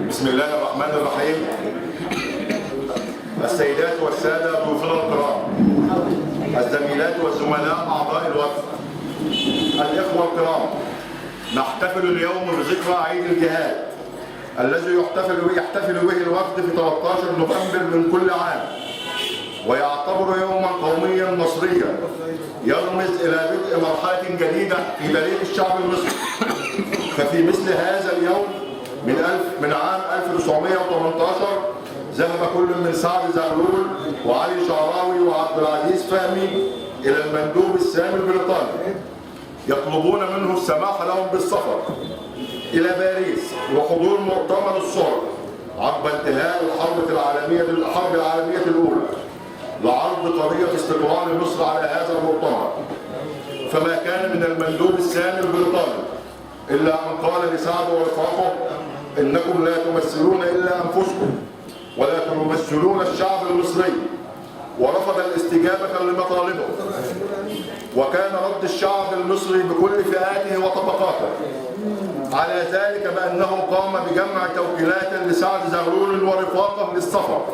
بسم الله الرحمن الرحيم. السيدات والسادة ضيوفنا الكرام، الزميلات والزملاء أعضاء الوفد، الإخوة الكرام، نحتفل اليوم بذكرى عيد الجهاد الذي يحتفل به الوفد في 13 نوفمبر من كل عام، ويعتبر يوما قوميا مصريا يرمز إلى بدء مرحلة جديدة في تاريخ الشعب المصري. ففي مثل هذا اليوم من عام 1918 ذهب كل من سعد زغلول وعلي شعراوي وعبد العزيز فهمي إلى المندوب السامي البريطاني يطلبون منه السماح لهم بالسفر إلى باريس وحضور مؤتمر الصلح عقب انتهاء الحرب العالمية الأولى لعرض قضية استقلال مصر على هذا المؤتمر. فما كان من المندوب السامي البريطاني إلا أن قال لسعد ورفاقه: إنكم لا تمثلون إلا أنفسكم ولا تمثلون الشعب المصري، ورفض الاستجابة لمطالبه. وكان رد الشعب المصري بكل فئاته وطبقاته على ذلك بأنه قام بجمع توكيلات لسعد زغلول ورفاقه للسفر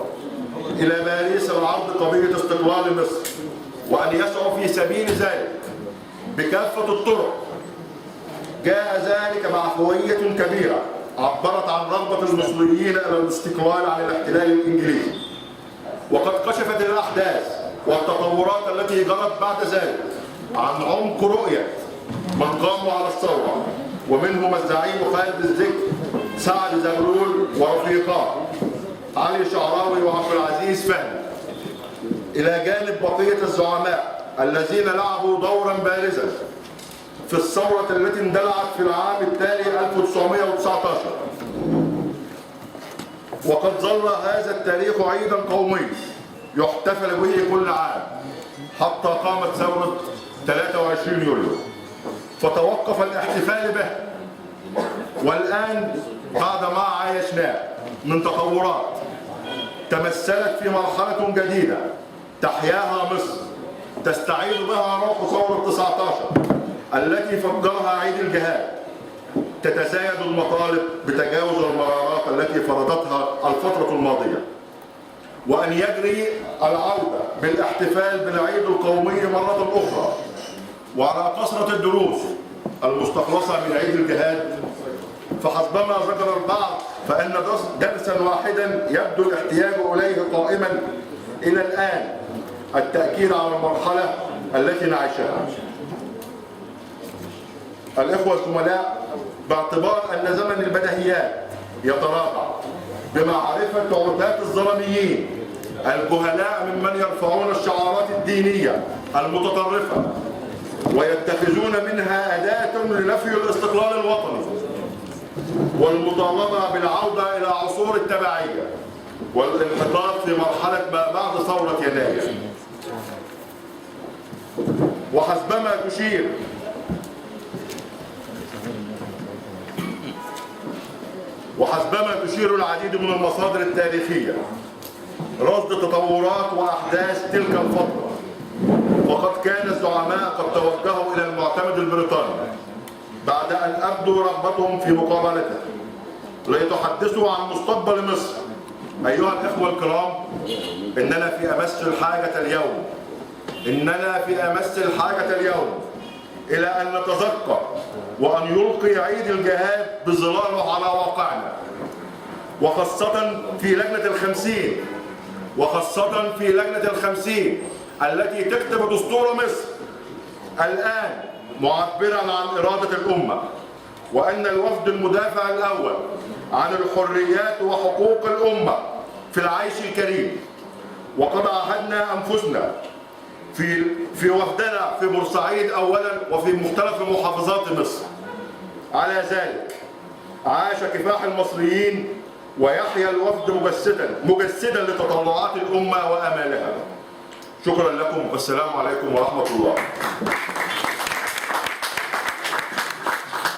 إلى باريس لعرض قضية استقلال مصر، وأن يسعوا في سبيل ذلك بكافة الطرق. جاء ذلك مع هوية كبيرة عبرت عن رغبة المصريين إلى الاستقلال عن الاحتلال الإنجليزي. وقد كشفت الأحداث والتطورات التي جرت بعد ذلك عن عمق رؤية من قاموا على الثورة، ومنهم الزعيم خالد الذكر سعد زغلول ورفيقاه علي شعراوي وعبد العزيز فهمي، إلى جانب بقية الزعماء الذين لعبوا دورا بارزا في الثورة التي اندلعت في العام التالي 1919. وقد ظل هذا التاريخ عيدا قومي يحتفل به كل عام حتى قامت ثورة 23 يوليو، فتوقف الاحتفال به. والآن بعد ما عايشناه من تطورات تمثلت في مرحلة جديدة تحياها مصر تستعيد بها روح ثورة 19 التي فجرها عيد الجهاد، تتزايد المطالب بتجاوز المرارات التي فرضتها الفترة الماضية، وأن يجري العودة بالاحتفال بالعيد القومي مرة أخرى. وعلى كثرة الدروس المستخلصة من عيد الجهاد، فحسبما ذكر البعض فإن درسا واحدا يبدو الاحتياج إليه قائما إلى الآن: التأكيد على المرحلة التي نعيشها. الإخوة الزملاء، باعتبار أن زمن البديهيات يتراجع بمعرفة عتاة الظلميين الجهلاء ممن يرفعون الشعارات الدينية المتطرفة ويتخذون منها أداة لنفي الاستقلال الوطني والمطالبة بالعودة إلى عصور التبعية والانحطاط في مرحلة ما بعد ثورة يناير. وحسبما تشير العديد من المصادر التاريخية رصد تطورات وأحداث تلك الفترة، وقد كان الزعماء قد توجهوا إلى المعتمد البريطاني بعد أن أبدوا رغبتهم في مقابلته ليتحدثوا عن مستقبل مصر. أيها الإخوة الكرام، إننا في أمس الحاجة اليوم إلى أن نتذكر وأن يلقي عيد الجهاد بظلاله على واقعنا، وخاصة في لجنة الخمسين التي تكتب دستور مصر الآن معبرا عن إرادة الأمة، وأن الوفد المدافع الأول عن الحريات وحقوق الأمة في العيش الكريم. وقد عاهدنا أنفسنا في وفدنا في بورسعيد أولا وفي مختلف محافظات مصر على ذلك. عاش كفاح المصريين ويحيا الوفد مجسدا لتطلعات الأمة وآمالها. شكرا لكم والسلام عليكم ورحمة الله.